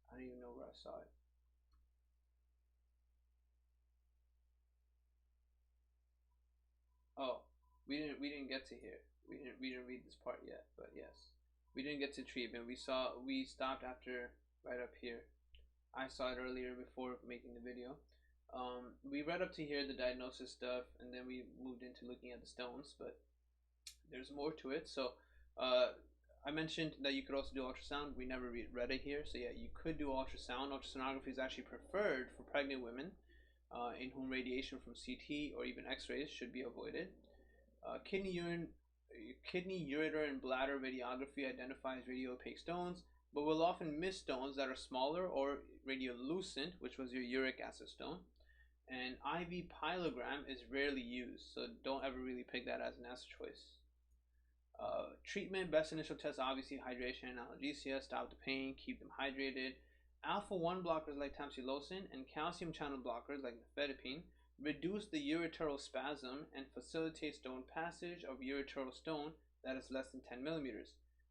I don't even know where I saw it. Oh, we didn't get to here. We didn't read this part yet, but yes. We didn't get to treatment. We stopped after right up here. I saw it earlier before making the video. We read up to here the diagnosis stuff, and then we moved into looking at the stones, but there's more to it. So I mentioned that you could also do ultrasound. We never read it here, so yeah, you could do ultrasound. Ultrasonography is actually preferred for pregnant women in whom radiation from CT or even X-rays should be avoided. Kidney, ureter, and bladder radiography identifies radiopaque stones, but will often miss stones that are smaller or radiolucent, which was your uric acid stone. And IV pyelogram is rarely used, so don't ever really pick that as an answer choice. Treatment, best initial test, obviously hydration and analgesia, stop the pain, keep them hydrated. Alpha 1 blockers like tamsulosin and calcium channel blockers like nifedipine reduce the ureteral spasm and facilitate stone passage of ureteral stone that is less than 10 mm,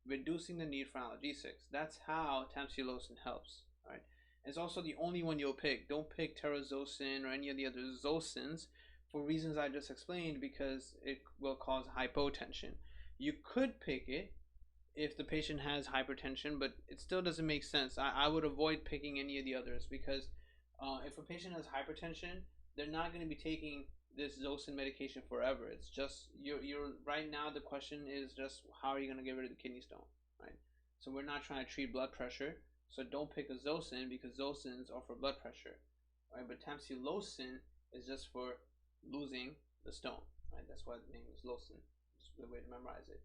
reducing the need for analgesics. That's how tamsulosin helps, right? It's also the only one you'll pick. Don't pick terazosin or any of the other zosins for reasons I just explained, because it will cause hypotension. You could pick it if the patient has hypertension, but it still doesn't make sense. I would avoid picking any of the others, because if a patient has hypertension, they're not going to be taking this Zosyn medication forever. It's just you're right now. The question is just how are you going to get rid of the kidney stone, right? So we're not trying to treat blood pressure. So don't pick a Zosyn, because Zosins are for blood pressure, right? But tamsulosin is just for losing the stone, right? That's why the name is Losyn. It's the way to memorize it.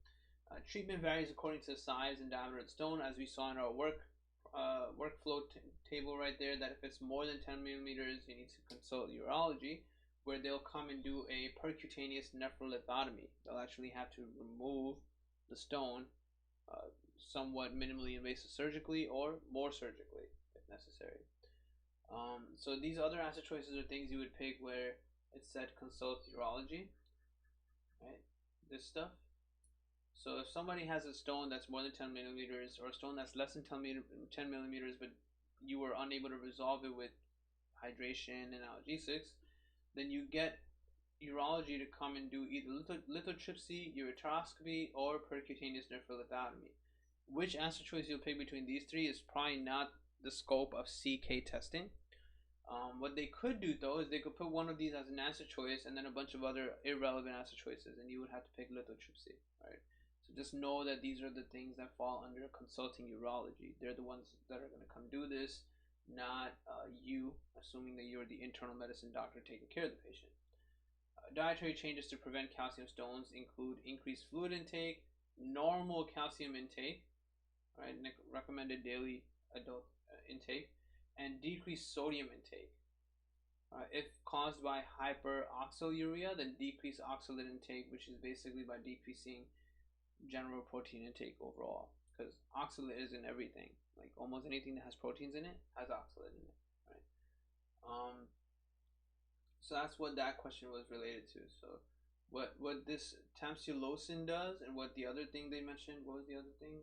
Treatment varies according to the size and diameter of the stone, as we saw in our workflow table right there, that if it's more than 10 millimeters, you need to consult urology, where they'll come and do a percutaneous nephrolithotomy. They'll actually have to remove the stone somewhat minimally invasive surgically, or more surgically if necessary. So these other answer choices are things you would pick where it said consult urology, right? This stuff. So if somebody has a stone that's more than 10 millimeters, or a stone that's less than 10 millimeters, but you were unable to resolve it with hydration and analgesics, then you get urology to come and do either lithotripsy, ureteroscopy, or percutaneous nephrolithotomy. Which answer choice you'll pick between these three is probably not the scope of CK testing. What they could do though is they could put one of these as an answer choice and then a bunch of other irrelevant answer choices, and you would have to pick lithotripsy, right? So just know that these are the things that fall under consulting urology. They're the ones that are going to come do this, not you, assuming that you're the internal medicine doctor taking care of the patient. Dietary changes to prevent calcium stones include increased fluid intake, normal calcium intake, right, recommended daily adult intake, and decreased sodium intake. If caused by hyperoxaluria, then decrease oxalate intake, which is basically by decreasing general protein intake overall, because oxalate is in everything. Like almost anything that has proteins in it has oxalate in it, right? So that's what that question was related to. So what this tamsulosin does, and what the other thing they mentioned, what was the other thing?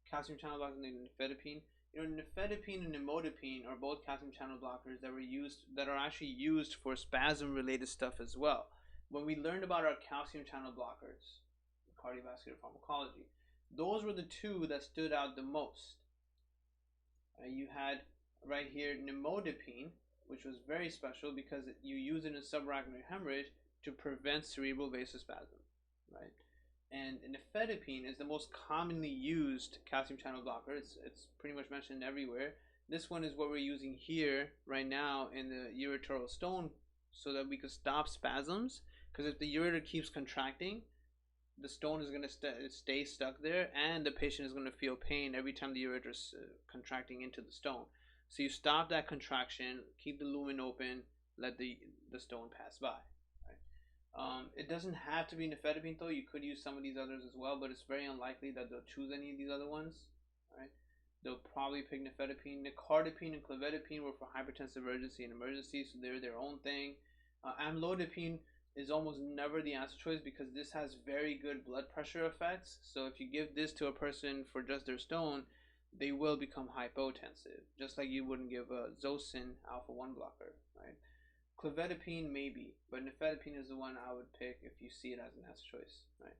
Calcium channel blockers and nifedipine. You know, nifedipine and nimodipine are both calcium channel blockers that are actually used for spasm related stuff as well. When we learned about our calcium channel blockers, cardiovascular pharmacology, those were the two that stood out the most. You had right here nimodipine, which was very special because you use it in subarachnoid hemorrhage to prevent cerebral vasospasm, right? And nifedipine is the most commonly used calcium channel blocker. It's pretty much mentioned everywhere. This one is what we're using here right now in the ureteral stone, so that we could stop spasms. Because if the ureter keeps contracting, the stone is going to stay stuck there, and the patient is going to feel pain every time the ureter is contracting into the stone. So you stop that contraction, keep the lumen open, let the stone pass by. Right? It doesn't have to be nifedipine though. You could use some of these others as well, but it's very unlikely that they'll choose any of these other ones. Right? They'll probably pick nifedipine. Nicardipine and clevidipine were for hypertensive urgency and emergency, so they're their own thing. Amlodipine is almost never the answer choice because this has very good blood pressure effects. So if you give this to a person for just their stone, they will become hypotensive, just like you wouldn't give a Zosyn alpha-1 blocker, right? Clevidipine maybe, but nifedipine is the one I would pick if you see it as an answer choice, right?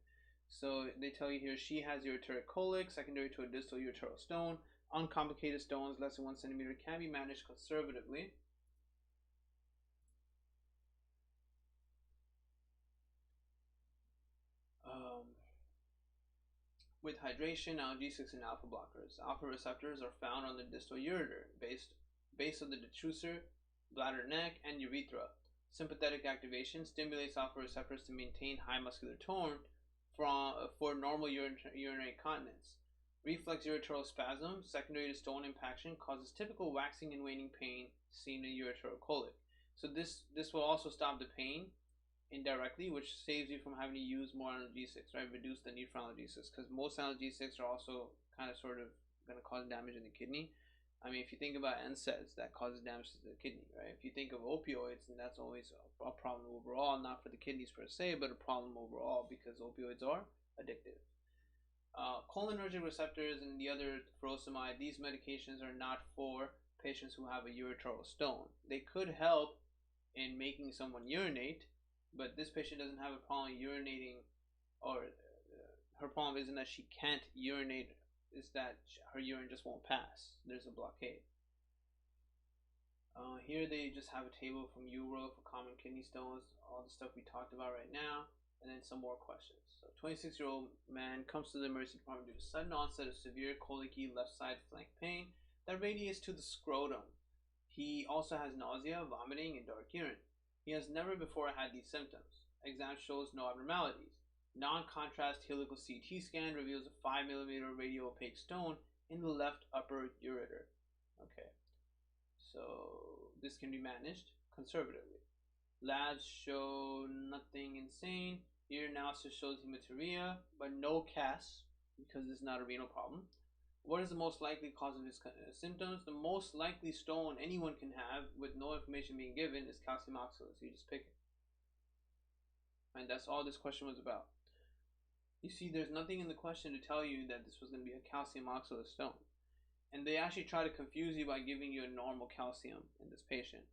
So they tell you here she has ureteric colic secondary to a distal ureteral stone. Uncomplicated stones less than 1 centimeter can be managed conservatively. With hydration, analgesics, and alpha blockers. Alpha receptors are found on the distal ureter, base of the detrusor, bladder neck, and urethra. Sympathetic activation stimulates alpha receptors to maintain high muscular tone for normal urinary continence. Reflex ureteral spasm, secondary to stone impaction, causes typical waxing and waning pain seen in ureteral colic. So this will also stop the pain indirectly, which saves you from having to use more analgesics, right? Reduce the need for analgesics, because most analgesics are also kind of sort of going to cause damage in the kidney. I mean, if you think about NSAIDs, that causes damage to the kidney, right? If you think of opioids, then that's always a problem overall, not for the kidneys per se, but a problem overall because opioids are addictive. Cholinergic receptors and the other furosemide, these medications are not for patients who have a ureteral stone. They could help in making someone urinate, but this patient doesn't have a problem urinating, or her problem isn't that she can't urinate, it's that her urine just won't pass. There's a blockade. Here they just have a table from Euro for common kidney stones, all the stuff we talked about right now, and then some more questions. So 26-year-old man comes to the emergency department due to sudden onset of severe colicky left side flank pain that radiates to the scrotum. He also has nausea, vomiting, and dark urine. He has never before had these symptoms. Exam shows no abnormalities. Non-contrast helical CT scan reveals a 5mm radio-opaque stone in the left upper ureter. Okay. So this can be managed conservatively. Labs show nothing insane. Urinalysis shows hematuria, but no CAS because this is not a renal problem. What is the most likely cause of his symptoms? The most likely stone anyone can have with no information being given is calcium oxalate. So you just pick it. And that's all this question was about. You see, there's nothing in the question to tell you that this was going to be a calcium oxalate stone. And they actually try to confuse you by giving you a normal calcium in this patient.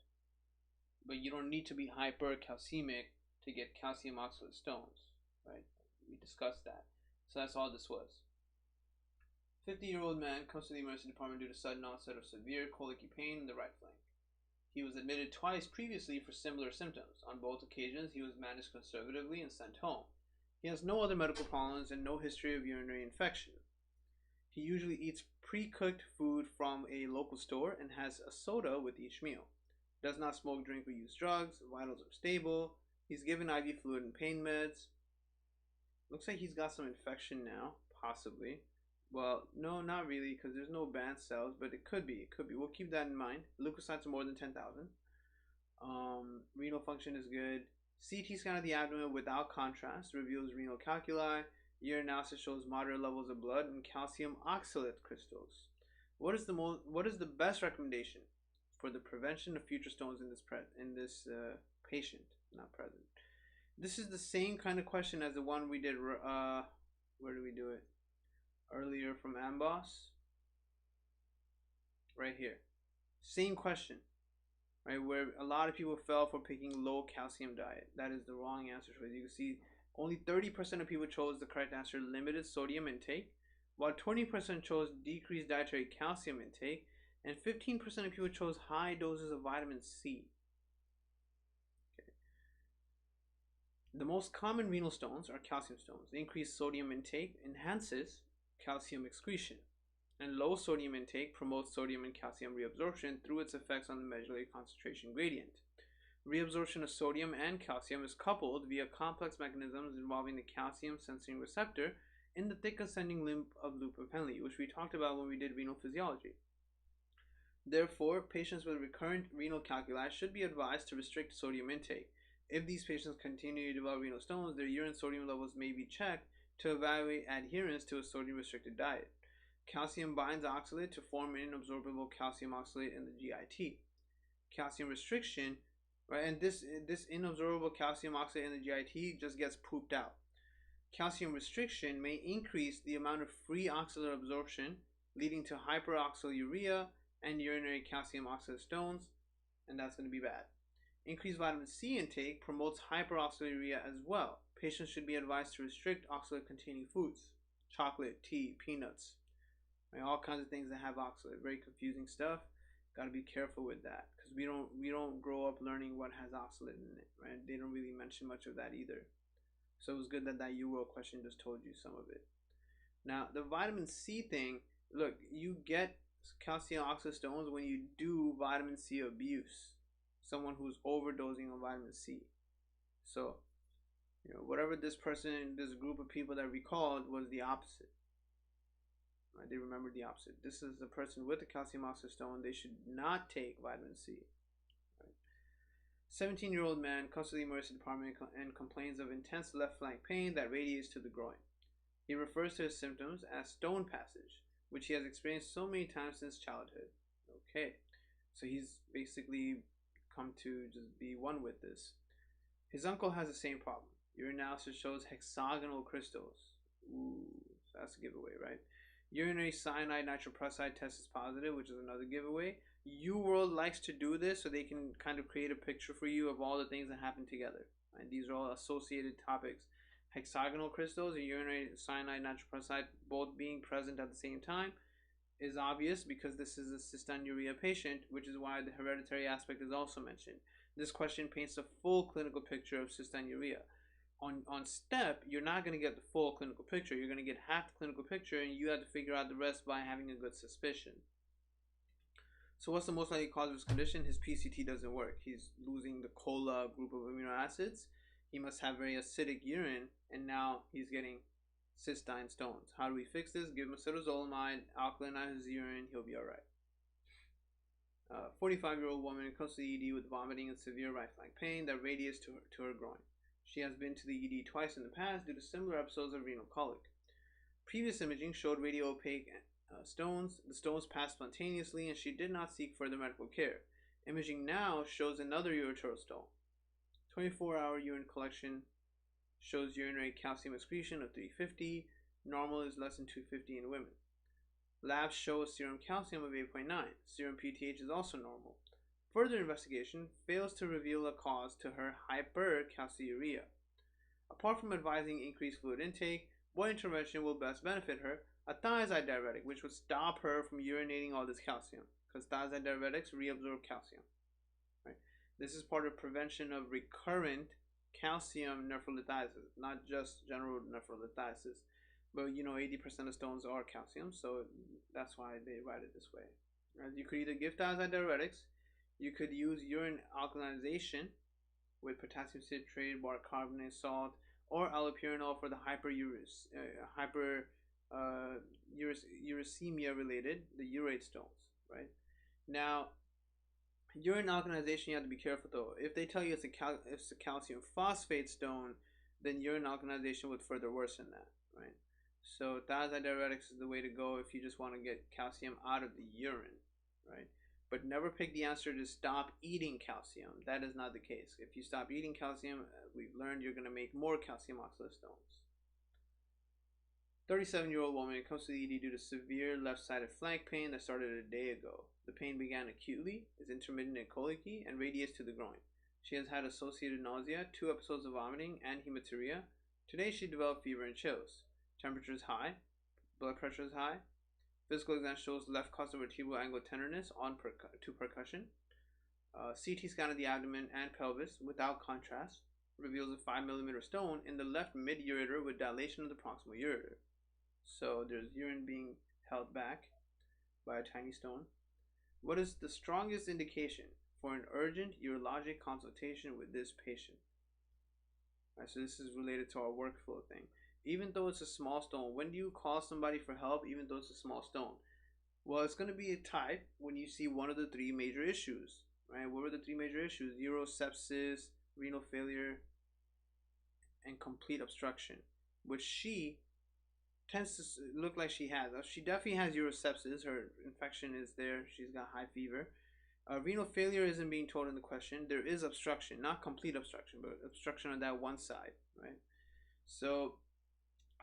But you don't need to be hypercalcemic to get calcium oxalate stones, right? We discussed that. So that's all this was. 50-year-old man comes to the emergency department due to sudden onset of severe colicky pain in the right flank. He was admitted twice previously for similar symptoms. On both occasions, he was managed conservatively and sent home. He has no other medical problems and no history of urinary infection. He usually eats pre-cooked food from a local store and has a soda with each meal. Does not smoke, drink, or use drugs. Vitals are stable. He's given IV fluid and pain meds. Looks like he's got some infection now, possibly. Well, no, not really, because there's no band cells, but it could be. It could be. We'll keep that in mind. Leukocytes are more than 10,000. Renal function is good. CT scan of the abdomen without contrast reveals renal calculi. Urinalysis shows moderate levels of blood and calcium oxalate crystals. What is the best recommendation for the prevention of future stones in this patient? Not present. This is the same kind of question as the one we did. Where did we do it? Earlier from Amboss. Right here. Same question. Right, where a lot of people fell for picking low calcium diet. That is the wrong answer choice. You can see only 30% of people chose the correct answer, limited sodium intake, while 20% chose decreased dietary calcium intake, and 15% of people chose high doses of vitamin C. Okay. The most common renal stones are calcium stones. Increased sodium intake enhances calcium excretion, and low sodium intake promotes sodium and calcium reabsorption through its effects on the medullary concentration gradient. Reabsorption of sodium and calcium is coupled via complex mechanisms involving the calcium sensing receptor in the thick ascending limb of Lupin Penley, which we talked about when we did renal physiology. Therefore, patients with recurrent renal calculi should be advised to restrict sodium intake. If these patients continue to develop renal stones, their urine sodium levels may be checked to evaluate adherence to a sodium restricted diet. Calcium binds oxalate to form inabsorbable calcium oxalate in the GIT. Calcium restriction, right, and this inabsorbable calcium oxalate in the GIT just gets pooped out. Calcium restriction may increase the amount of free oxalate absorption, leading to hyperoxaluria and urinary calcium oxalate stones, and that's going to be bad. Increased vitamin C intake promotes hyperoxaluria as well. Patients should be advised to restrict oxalate-containing foods, chocolate, tea, peanuts, right, all kinds of things that have oxalate. Very confusing stuff. Got to be careful with that because we don't grow up learning what has oxalate in it, right? They don't really mention much of that either. So it was good that URL question just told you some of it. Now the vitamin C thing. Look, you get calcium oxalate stones when you do vitamin C abuse. Someone who's overdosing on vitamin C. So, whatever this group of people that recalled was the opposite. Right? They remembered the opposite. This is a person with a calcium oxalate stone. They should not take vitamin C. Right? 17-year-old man comes to the emergency department and complains of intense left flank pain that radiates to the groin. He refers to his symptoms as stone passage, which he has experienced so many times since childhood. Okay, so he's basically come to just be one with this. His uncle has the same problem. Urinalysis shows hexagonal crystals. Ooh, That's a giveaway, right? Urinary cyanide nitroprusside test is positive, which is another giveaway. UWorld likes to do this so they can kind of create a picture for you of all the things that happen together. And these are all associated topics. Hexagonal crystals and urinary cyanide nitroprusside both being present at the same time is obvious because this is a cystinuria patient, which is why the hereditary aspect is also mentioned. This question paints a full clinical picture of cystinuria. On STEP, you're not going to get the full clinical picture. You're going to get half the clinical picture, and you have to figure out the rest by having a good suspicion. So what's the most likely cause of his condition? His PCT doesn't work. He's losing the COLA group of amino acids. He must have very acidic urine, and now he's getting cystine stones. How do we fix this? Give him acetazolamide, alkalinize his urine, he'll be alright. 45-year-old woman comes to the ED with vomiting and severe right flank pain that radiates to her groin. She has been to the ED twice in the past due to similar episodes of renal colic. Previous imaging showed radio-opaque stones. The stones passed spontaneously and she did not seek further medical care. Imaging now shows another ureteral stone. 24-hour urine collection shows urinary calcium excretion of 350. Normal is less than 250 in women. Labs show a serum calcium of 8.9. Serum PTH is also normal. Further investigation fails to reveal a cause to her hypercalciuria. Apart from advising increased fluid intake, what intervention will best benefit her? A thiazide diuretic, which would stop her from urinating all this calcium, because thiazide diuretics reabsorb calcium. Right? This is part of prevention of recurrent calcium nephrolithiasis, not just general nephrolithiasis. But 80% of stones are calcium, so that's why they write it this way. Right? You could either give thiazide diuretics, you could use urine alkalinization with potassium citrate, bicarbonate, salt, or allopurinol for the uricemia related, the urate stones, right? Now, urine alkalinization, you have to be careful though. If they tell you it's a calcium phosphate stone, then urine alkalinization would further worsen that, right? So thiazide diuretics is the way to go if you just want to get calcium out of the urine, right? But never pick the answer to stop eating calcium. That is not the case. If you stop eating calcium, we've learned you're going to make more calcium oxalate stones. 37-year-old woman comes to the ED due to severe left-sided flank pain that started a day ago. The pain began acutely, is intermittent and colicky, and radiates to the groin. She has had associated nausea, 2 episodes of vomiting, and hematuria. Today she developed fever and chills. Temperature is high, blood pressure is high. Physical exam shows left costal vertebral angle tenderness to percussion. CT scan of the abdomen and pelvis without contrast reveals a 5 mm stone in the left mid-ureter with dilation of the proximal ureter. So there's urine being held back by a tiny stone. What is the strongest indication for an urgent urologic consultation with this patient? Right, so this is related to our workflow thing. Even though it's a small stone, when do you call somebody for help even though it's a small stone? Well, it's going to be a type when you see one of the 3 major issues, right? What were the 3 major issues? Urosepsis, renal failure, and complete obstruction, which she tends to look like she has. She definitely has urosepsis. Her infection is there. She's got high fever. Renal failure isn't being told in the question. There is obstruction, not complete obstruction, but obstruction on that one side, right? So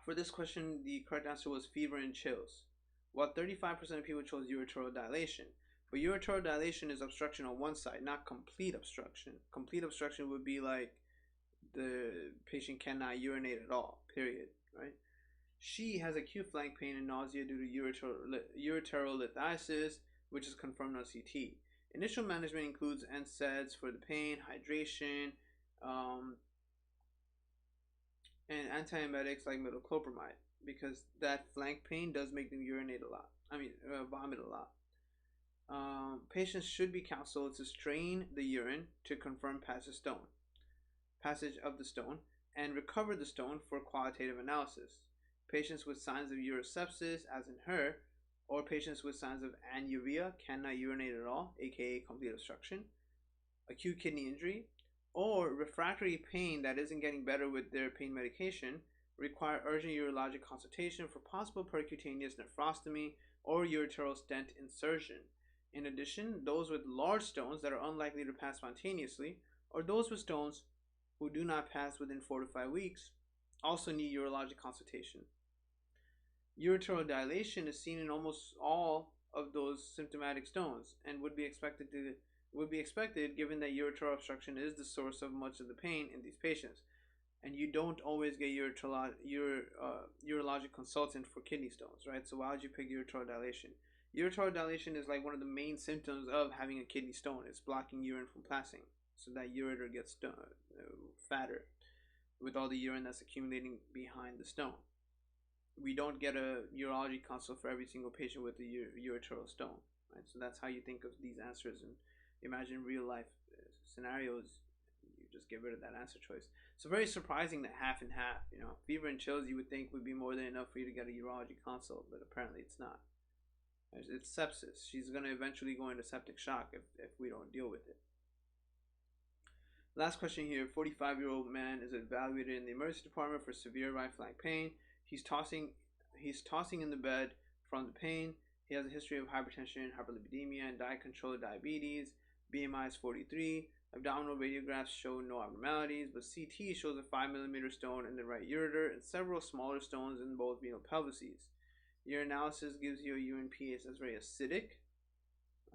for this question, the correct answer was fever and chills. While 35% of people chose ureteral dilation. But ureteral dilation is obstruction on one side, not complete obstruction. Complete obstruction would be like the patient cannot urinate at all, period, right? She has acute flank pain and nausea due to ureteral lithiasis, which is confirmed on CT. Initial management includes NSAIDs for the pain, hydration, and antiemetics like metoclopramide, because that flank pain does make them vomit a lot. Patients should be counseled to strain the urine to confirm passage of the stone and recover the stone for qualitative analysis. Patients with signs of urosepsis, as in her, or patients with signs of anuria cannot urinate at all, aka complete obstruction, acute kidney injury, or refractory pain that isn't getting better with their pain medication require urgent urologic consultation for possible percutaneous nephrostomy or ureteral stent insertion. In addition, those with large stones that are unlikely to pass spontaneously, or those with stones who do not pass within 4 to 5 weeks, also need urologic consultation. Ureteral dilation is seen in almost all of those symptomatic stones and would be expected given that ureteral obstruction is the source of much of the pain in these patients. And you don't always get urologic consultant for kidney stones, right? So why would you pick ureteral dilation? Ureteral dilation is like one of the main symptoms of having a kidney stone. It's blocking urine from passing, so that ureter gets fatter with all the urine that's accumulating behind the stone. We don't get a urology consult for every single patient with a ureteral stone, right? So that's how you think of these answers and imagine real life scenarios. You just get rid of that answer choice. So very surprising that half and half. You know, fever and chills you would think would be more than enough for you to get a urology consult, but apparently it's not. It's sepsis. She's going to eventually go into septic shock if we don't deal with it. Last question here. 45-year-old man is evaluated in the emergency department for severe right flank pain. He's tossing in the bed from the pain. He has a history of hypertension, hyperlipidemia, and diet control of diabetes. BMI is 43. Abdominal radiographs show no abnormalities, but CT shows a 5mm stone in the right ureter and several smaller stones in both renal pelvises. Urinalysis gives you a urine pH that's very acidic.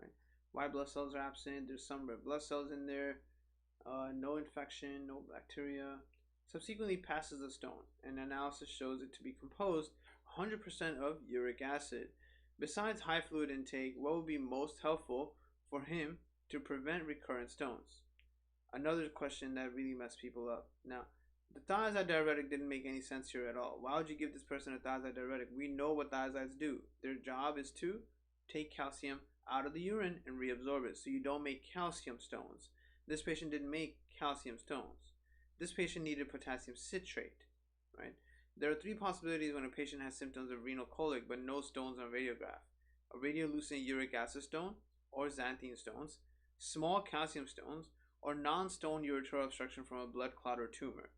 Right? White blood cells are absent. There's some red blood cells in there. No infection, no bacteria. Subsequently passes the stone, and analysis shows it to be composed 100% of uric acid. Besides high fluid intake, what would be most helpful for him to prevent recurrent stones? Another question that really messed people up. Now, the thiazide diuretic didn't make any sense here at all. Why would you give this person a thiazide diuretic? We know what thiazides do. Their job is to take calcium out of the urine and reabsorb it, so you don't make calcium stones. This patient didn't make calcium stones. This patient needed potassium citrate, right? There are three possibilities when a patient has symptoms of renal colic but no stones on radiograph: a radiolucent uric acid stone or xanthine stones, small calcium stones, or non-stone ureteral obstruction from a blood clot or tumor.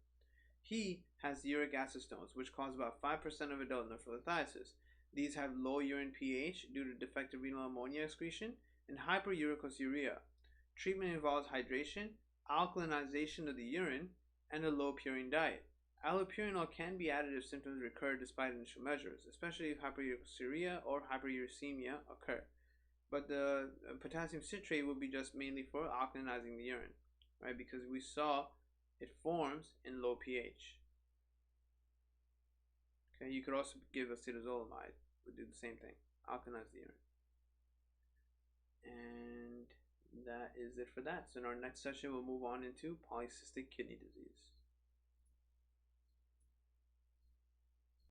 He has uric acid stones, which cause about 5% of adult nephrolithiasis. These have low urine pH due to defective renal ammonia excretion and hyperuricosuriia. Treatment involves hydration, alkalinization of the urine, and a low purine diet. Allopurinol can be added if symptoms recur despite initial measures, especially if hyperuricosuriia or hyperuricemia occur. But the potassium citrate will be just mainly for alkalinizing the urine, right? Because we saw it forms in low pH. Okay, you could also give acetazolamide, would do the same thing, alkalinize the urine. And that is it for that. So in our next session, we'll move on into polycystic kidney disease.